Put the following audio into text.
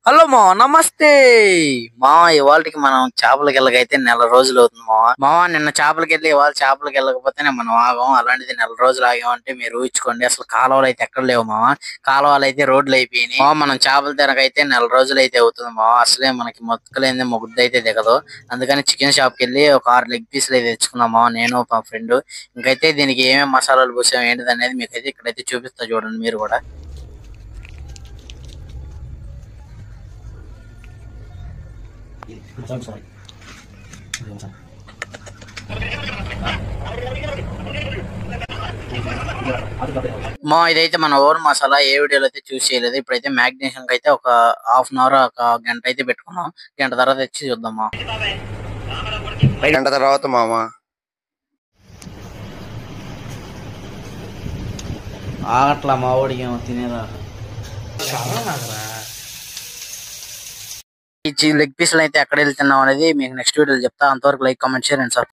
Hello మా నమస్తే మా ఇవాళకి మనం చేపలకి వెళ్ళకైతే నెల రోజులు అవుతుంది మావా నిన్న చేపలకి వెళ్ళి ఇవాళ చేపలకి వెళ్ళకపోతేనే మనం ఆగం. అలాంటిది నెల రోజులు ఆగామంటే మీరు ఊహించుకోండి. అసలు కాలువలు అయితే ఎక్కడ లేవు మావా. కాలువలు అయితే రోడ్లు అయిపోయినాయి మావా. మనం చేపలు తినకైతే నెల రోజులు అయితే అవుతుంది మావా. అసలే మనకి మొక్కలేని ముగ్గురు అయితే దిగదు. అందుకని చికెన్ షాప్ కి వెళ్ళి ఒక 6 లెగ్ పీసులు అయితే తెచ్చుకున్నాం మావా, నేను మా ఫ్రెండ్. ఇంకైతే దీనికి ఏమేమి మసాలాలు పూసాం ఏంటిది అనేది మీకైతే ఇక్కడైతే చూపిస్తా చూడండి మీరు కూడా. మా ఇదైతే మన ఓన్ మసాలా. ఏ వీడియోలో అయితే చూస్ చేయలేదు. ఇప్పుడైతే మ్యాగ్నేషన్ అయితే ఒక హాఫ్ అన్ అవర్ ఒక గంట అయితే పెట్టుకున్నాం. గంట తర్వాత తెచ్చి చూద్దామా. గంట తర్వాత మామ ఆగట్లా మా ఊడికి ఏమో తినేదా. ఈ లెగ్ పీసులు అయితే ఎక్కడ వెళ్తున్నాం అనేది మీకు నెక్స్ట్ వీడియోలో చెప్తా. అంతవరకు like, comment, share and subscribe.